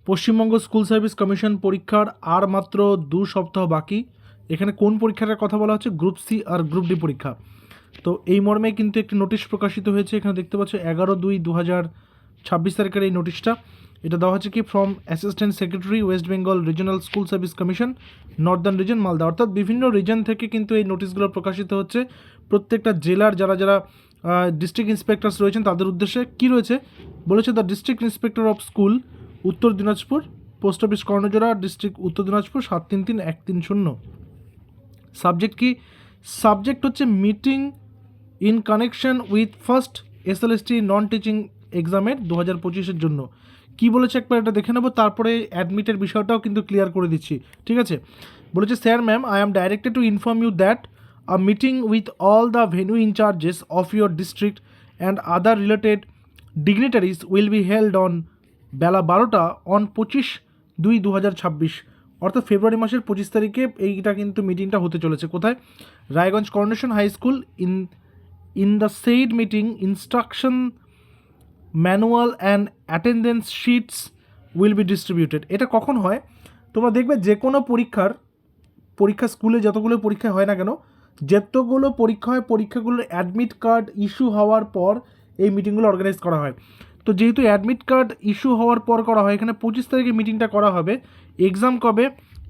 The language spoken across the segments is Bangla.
পশ্চিমবঙ্গ স্কুল সার্ভিস কমিশন পরীক্ষার আর মাত্র 2 সপ্তাহ বাকি। এখানে কোন পরীক্ষাটার কথা বলা হচ্ছে? গ্রুপ সি আর গ্রুপ ডি পরীক্ষা। তো এই মর্মে কিন্তু একটি নোটিশ প্রকাশিত হয়েছে। এখানে দেখতে পাচ্ছ 11/2/2026 তারিখের এই নোটিশটা। এটা দেওয়া হচ্ছে কি from assistant secretary West Bengal regional school service commission Northern reason Malda. অর্থাৎ বিভিন্ন রিজন থেকে কিন্তু এই নোটিশগুলো প্রকাশিত হচ্ছে প্রত্যেকটা জেলার যারা ডিস্ট্রিক্ট ইন্সপেক্টরস রয়েছেন তাদের উদ্দেশ্যে। কি রয়েছে বলেছে? The district inspector of school Uttar Dinajpur, post office Karnajora, district Uttar Dinajpur 733130। Subject কি? সাবজেক্ট হচ্ছে meeting in connection with first SLST non teaching এক্সামের 2025-এর জন্য। কি বলেছে একবার এটা দেখে নেবো, তারপরে অ্যাডমিটের বিষয়টাও কিন্তু ক্লিয়ার করে দিচ্ছি, ঠিক আছে? বলেছে, sir ma'am, I am directed to inform you that a meeting with all the venue incharges of your district and other related dignitaries will be held on বেলা 12টা অন 25/2/2026, অর্থাৎ ফেব্রুয়ারি মাসের 25 তারিখে এইটা কিন্তু মিটিংটা হতে চলেছে। কোথায়? Raiganj coronation high school. In the said meeting instruction manual and attendance sheets will be distributed. এটা কখন হয়? তোমরা দেখবে যে কোনো পরীক্ষা স্কুলে যতগুলো পরীক্ষা হয় না কেন, যতগুলো পরীক্ষা হয় পরীক্ষাগুলোর অ্যাডমিট কার্ড ইস্যু হওয়ার পর এই মিটিংগুলো অর্গানাইজ করা হয়। তো যেহেতু অ্যাডমিট কার্ড ইস্যু হওয়ার পর করা হয়, এখানে 25 তারিখে মিটিংটা করা হবে। এক্সাম কবে?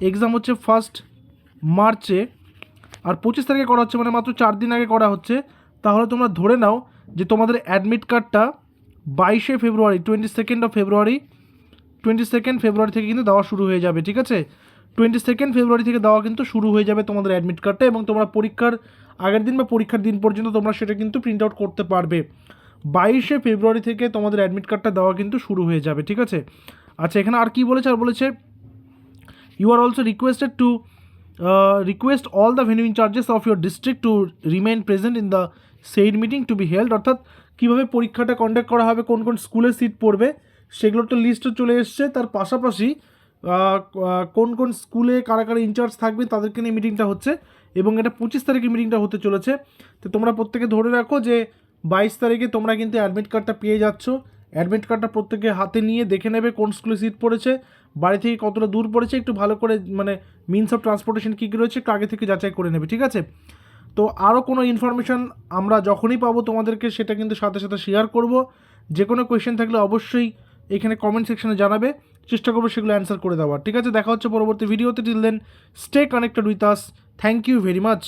এক্সাম হচ্ছে 1 মার্চে, আর 25 তারিখে করা হচ্ছে, মানে মাত্র 4 দিন আগে করা হচ্ছে। তাহলে তোমরা ধরে নাও যে তোমাদের অ্যাডমিট কার্ডটা 22 ফেব্রুয়ারি 22 ফেব্রুয়ারি থেকে কিন্তু দেওয়া শুরু হয়ে যাবে, ঠিক আছে? 22 ফেব্রুয়ারি থেকে দেওয়া কিন্তু শুরু হয়ে যাবে তোমাদের অ্যাডমিট কার্ডটা, এবং তোমরা পরীক্ষার আগের দিন বা পরীক্ষার দিন পর্যন্ত তোমরা সেটা কিন্তু প্রিন্ট আউট করতে পারবে। 22 ফেব্রুয়ারি থেকে তোমাদের অ্যাডমিট কার্ডটা দেওয়া কিন্তু শুরু হয়ে যাবে, ঠিক আছে? আচ্ছা, এখানে আর কি বলেছে? আর বলেছে, you are also requested to request all the venue incharges of your district to remain present in the said meeting to be held. অর্থাৎ কীভাবে পরীক্ষাটা কন্ডাক্ট করা হবে, কোন কোন স্কুলে সিট পড়বে সেগুলোর তো লিস্টও চলে এসছে। তার পাশাপাশি কোন কোন স্কুলে কারা কারা ইনচার্জ থাকবে তাদেরকে নিয়ে মিটিংটা হচ্ছে, এবং এটা 25 তারিখে মিটিংটা হতে চলেছে। তো তোমরা প্রত্যেকে ধরে রাখো যে 22 তারিখে তোমরা কিন্তু অ্যাডমিট কার্ডটা পেয়ে যাচ্ছ। অ্যাডমিট কার্ডটা প্রত্যেকে হাতে নিয়ে দেখে নেবে কোন স্কুলে সিট পড়েছে, বাড়ি থেকে কতটা দূর পড়েছে, একটু ভালো করে মানে মিনস অফ ট্রান্সপোর্টেশন কী কী রয়েছে একটু আগে থেকে যাচাই করে নেবে, ঠিক আছে? তো আরও কোনো ইনফরমেশান আমরা যখনই পাবো তোমাদেরকে সেটা কিন্তু সাথে সাথে শেয়ার করব। যে কোনো কোয়েশ্চেন থাকলে অবশ্যই এখানে কমেন্ট সেকশনে জানাবে, চেষ্টা করবো সেগুলো অ্যান্সার করে দেওয়ার, ঠিক আছে? দেখা হচ্ছে পরবর্তী ভিডিওতে। Till then stay connected with us. Thank you very much.